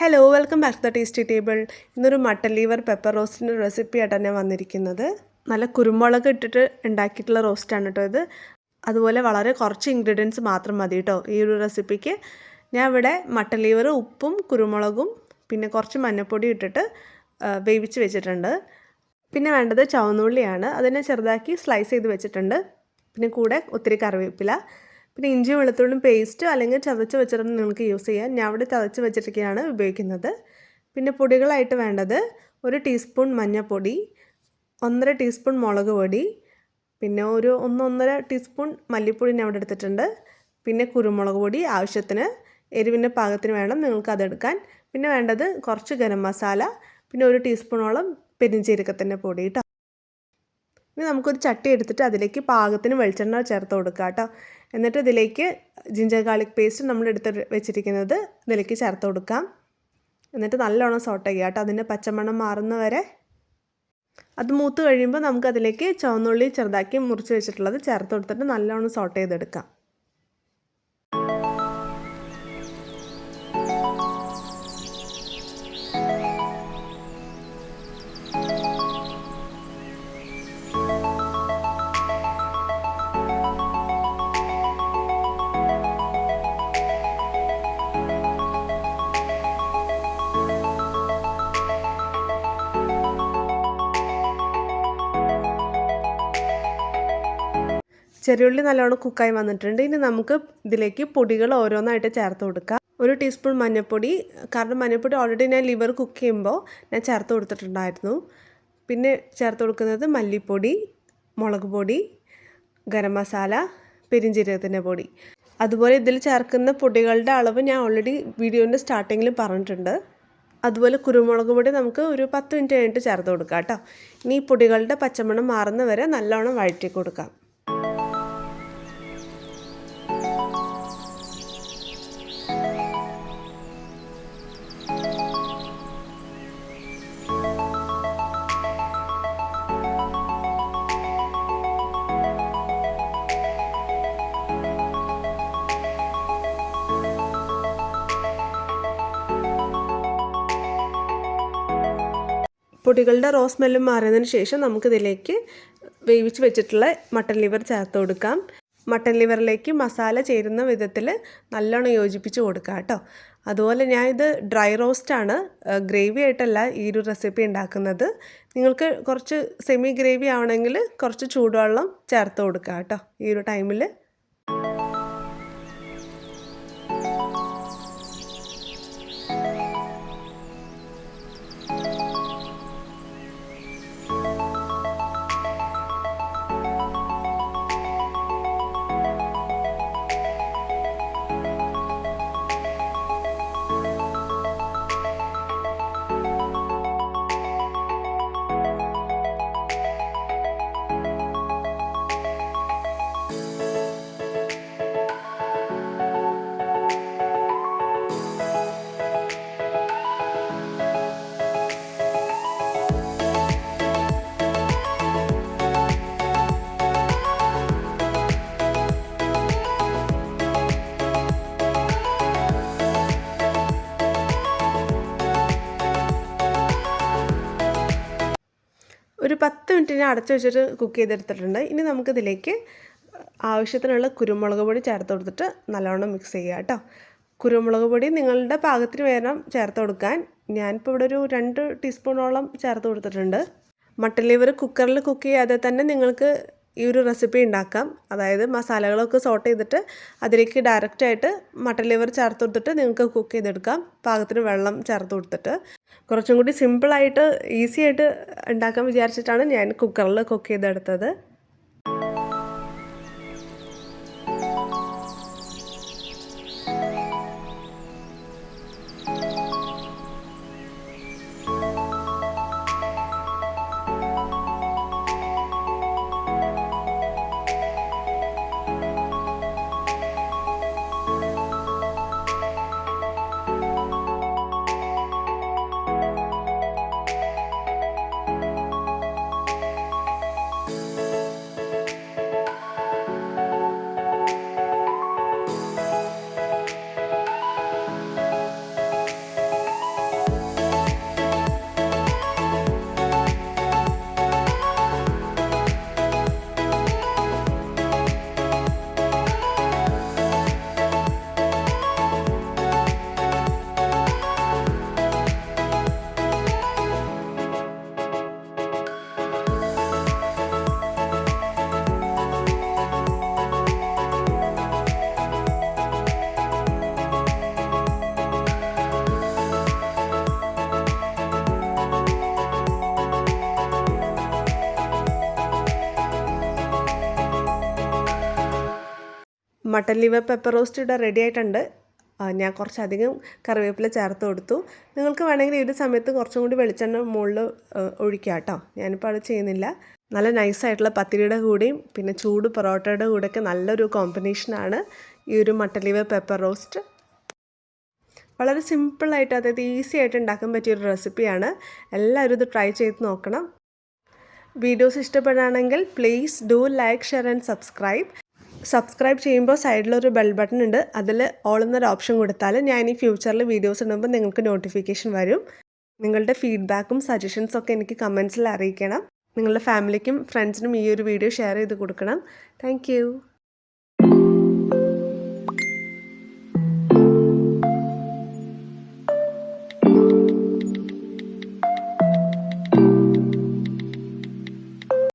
Hello welcome back to the tasty table. ഇന്നൊരു mutton liver pepper റോസ്റ്റിൻ്റെ recipe ആയിട്ടാണ് ഞാൻ വന്നിരിക്കുന്നത്. നല്ല കുരുമുളക് ഇട്ടിട്ട് ഉണ്ടാക്കിയിട്ടുള്ള റോസ്റ്റാണ് കേട്ടോ ഇത്. അതുപോലെ വളരെ കുറച്ച് ഇൻഗ്രീഡിയൻസ് മാത്രം മതി കേട്ടോ ഈ ഒരു റെസിപ്പിക്ക്. ഞാൻ ഇവിടെ മട്ടൻ ലിവർ ഉപ്പും കുരുമുളകും പിന്നെ കുറച്ച് മഞ്ഞൾപ്പൊടി ഇട്ടിട്ട് വേവിച്ച് വെച്ചിട്ടുണ്ട്. പിന്നെ വേണ്ടത് ചുവന്നുള്ളിയാണ്. അതിനെ ചെറുതാക്കി സ്ലൈസ് ചെയ്ത് വെച്ചിട്ടുണ്ട്. പിന്നെ കൂടെ ഒത്തിരി കറിവേപ്പില, പിന്നെ ഇഞ്ചി വെളുത്തുള്ളിയും പേസ്റ്റ് അല്ലെങ്കിൽ ചതച്ച് വെച്ചിട്ട് നിങ്ങൾക്ക് യൂസ് ചെയ്യാം. ഞാൻ ഇവിടെ ചതച്ച് വെച്ചിട്ടൊക്കെയാണ് ഉപയോഗിക്കുന്നത്. പിന്നെ പൊടികളായിട്ട് വേണ്ടത് 1 ടീസ്പൂൺ മഞ്ഞൾപ്പൊടി, 1.5 ടീസ്പൂൺ മുളക് പൊടി, പിന്നെ ഒരു 1.5 ടീസ്പൂൺ മല്ലിപ്പൊടി ഞാൻ ഇവിടെ എടുത്തിട്ടുണ്ട്. പിന്നെ കുരുമുളക് പൊടി ആവശ്യത്തിന്, എരിവിൻ്റെ പാകത്തിന് വേണം നിങ്ങൾക്ക് അതെടുക്കാൻ. പിന്നെ വേണ്ടത് കുറച്ച് ഗരം മസാല, പിന്നെ 1 ടീസ്പൂണോളം പെരിഞ്ജീരകത്തിൻ്റെ പൊടി കേട്ടോ. ഇനി നമുക്കൊരു ചട്ടി എടുത്തിട്ട് അതിലേക്ക് പാകത്തിന് വെളിച്ചെണ്ണ ചേർത്ത് കൊടുക്കുക കേട്ടോ. എന്നിട്ട് ഇതിലേക്ക് ജിഞ്ചർ ഗാർലിക് പേസ്റ്റ് നമ്മൾ എടുത്ത് വെച്ചിരിക്കുന്നത് ഇതിലേക്ക് ചേർത്ത് കൊടുക്കാം. എന്നിട്ട് നല്ലോണം സോട്ട് ചെയ്യുക കേട്ടോ, അതിൻ്റെ പച്ചമണം മാറുന്ന വരെ. അത് മൂത്ത് കഴിയുമ്പോൾ നമുക്കതിലേക്ക് ചുവന്നുള്ളി ചെറുതാക്കി മുറിച്ച് വെച്ചിട്ടുള്ളത് ചേർത്ത് കൊടുത്തിട്ട് നല്ലോണം സോട്ട് ചെയ്തെടുക്കാം. ചെറിയുള്ളി നല്ലോണം കുക്കായി വന്നിട്ടുണ്ട്. ഇനി നമുക്ക് ഇതിലേക്ക് പൊടികൾ ഓരോന്നായിട്ട് ചേർത്ത് കൊടുക്കാം. 1 ടീസ്പൂൺ മഞ്ഞൾപ്പൊടി, കാരണം മഞ്ഞൾപ്പൊടി ഓൾറെഡി ഞാൻ ലിവർ കുക്ക് ചെയ്യുമ്പോൾ ഞാൻ ചേർത്ത് കൊടുത്തിട്ടുണ്ടായിരുന്നു. പിന്നെ ചേർത്ത് കൊടുക്കുന്നത് മല്ലിപ്പൊടി, മുളക് പൊടി, ഗരം മസാല, പെരിഞ്ജീരകത്തിൻ്റെ പൊടി. അതുപോലെ ഇതിൽ ചേർക്കുന്ന പൊടികളുടെ അളവ് ഞാൻ ഓൾറെഡി വീഡിയോൻ്റെ സ്റ്റാർട്ടിങ്ങിൽ പറഞ്ഞിട്ടുണ്ട്. അതുപോലെ കുരുമുളക് പൊടി നമുക്ക് ഒരു 10 മിനിറ്റ് കഴിഞ്ഞിട്ട് ചേർത്ത് കൊടുക്കാം കേട്ടോ. ഇനി ഈ പൊടികളുടെ പച്ചമണം മാറുന്ന വരെ നല്ലോണം വഴറ്റി കൊടുക്കാം. പൊടികളുടെ റോ സ്മെല്ലും മാറിയതിന് ശേഷം നമുക്കിതിലേക്ക് വേവിച്ച് വെച്ചിട്ടുള്ള മട്ടൻ ലിവർ ചേർത്ത് കൊടുക്കാം. മട്ടൻ ലിവറിലേക്ക് മസാല ചേരുന്ന വിധത്തിൽ നല്ലോണം യോജിപ്പിച്ച് കൊടുക്കാം കേട്ടോ. അതുപോലെ ഞാൻ ഇത് ഡ്രൈ റോസ്റ്റാണ്, ഗ്രേവി ആയിട്ടല്ല ഈ ഒരു റെസിപ്പി ഉണ്ടാക്കുന്നത്. നിങ്ങൾക്ക് കുറച്ച് സെമി ഗ്രേവി ആവണമെങ്കിൽ കുറച്ച് ചൂടുവെള്ളം ചേർത്ത് കൊടുക്കാം കേട്ടോ ഈ ഒരു ടൈമിൽ. ഒരു 10 മിനിറ്റിന് അടച്ചു വെച്ചിട്ട് കുക്ക് ചെയ്തെടുത്തിട്ടുണ്ട്. ഇനി നമുക്കിതിലേക്ക് ആവശ്യത്തിനുള്ള കുരുമുളക് പൊടി ചേർത്ത് കൊടുത്തിട്ട് നല്ലോണം മിക്സ് ചെയ്യുക കേട്ടോ. കുരുമുളക് പൊടി നിങ്ങളുടെ പാകത്തിന് വേണം ചേർത്ത് കൊടുക്കാൻ. ഞാനിപ്പോൾ ഇവിടെ ഒരു 2 ടീസ്പൂണോളം ചേർത്ത് കൊടുത്തിട്ടുണ്ട്. മട്ടൻ ലിവർ കുക്കറിൽ കുക്ക് ചെയ്യാതെ തന്നെ നിങ്ങൾക്ക് ഈ ഒരു റെസിപ്പി ഉണ്ടാക്കാം. അതായത് മസാലകളൊക്കെ സോട്ട് ചെയ്തിട്ട് അതിലേക്ക് ഡയറക്റ്റായിട്ട് മട്ടൻ ലിവർ ചേർത്ത് കൊടുത്തിട്ട് നിങ്ങൾക്ക് കുക്ക് ചെയ്തെടുക്കാം, പാകത്തിന് വെള്ളം ചേർത്ത് കൊടുത്തിട്ട്. കുറച്ചും കൂടി സിമ്പിളായിട്ട് ഈസി ആയിട്ട് ഉണ്ടാക്കാൻ വിചാരിച്ചിട്ടാണ് ഞാൻ കുക്കറിൽ കുക്ക് ചെയ്തെടുത്തത്. മട്ടൻ ലിവർ പെപ്പർ റോസ്റ്റ് ഇവിടെ റെഡി ആയിട്ടുണ്ട്. ഞാൻ കുറച്ചധികം കറിവേപ്പില ചേർത്ത് കൊടുത്തു. നിങ്ങൾക്ക് വേണമെങ്കിൽ ഈ ഒരു സമയത്ത് കുറച്ചും കൂടി വെളിച്ചെണ്ണ മുകളിൽ ഒഴിക്കാം കേട്ടോ. ഞാനിപ്പോൾ അത് ചെയ്യുന്നില്ല. നല്ല നൈസായിട്ടുള്ള പത്തിരിയുടെ കൂടെയും പിന്നെ ചൂട് പൊറോട്ടയുടെ കൂടെയൊക്കെ നല്ലൊരു കോമ്പിനേഷനാണ് ഈ ഒരു മട്ടൻ ലിവർ പെപ്പർ റോസ്റ്റ്. വളരെ സിമ്പിളായിട്ട്, അതായത് ഈസി ആയിട്ട് ഉണ്ടാക്കാൻ പറ്റിയൊരു റെസിപ്പിയാണ്. എല്ലാവരും ഇത് ട്രൈ ചെയ്ത് നോക്കണം. വീഡിയോസ് ഇഷ്ടപ്പെടുകയാണെങ്കിൽ please do like, share and subscribe ചെയ്യുമ്പോൾ സൈഡിലൊരു ബെൽ ബട്ടൺ ഉണ്ട്. അതിൽ ഓൾ എന്നൊരു ഓപ്ഷൻ കൊടുത്താൽ ഞാൻ ഇനി ഫ്യൂച്ചറിൽ വീഡിയോസ് ഇടുമ്പോൾ നിങ്ങൾക്ക് നോട്ടിഫിക്കേഷൻ വരും. നിങ്ങളുടെ ഫീഡ്ബാക്കും സജഷൻസൊക്കെ എനിക്ക് കമൻസിൽ അറിയിക്കണം. നിങ്ങളുടെ ഫാമിലിക്കും ഫ്രണ്ട്സിനും ഈ ഒരു വീഡിയോ ഷെയർ ചെയ്ത് കൊടുക്കണം. താങ്ക്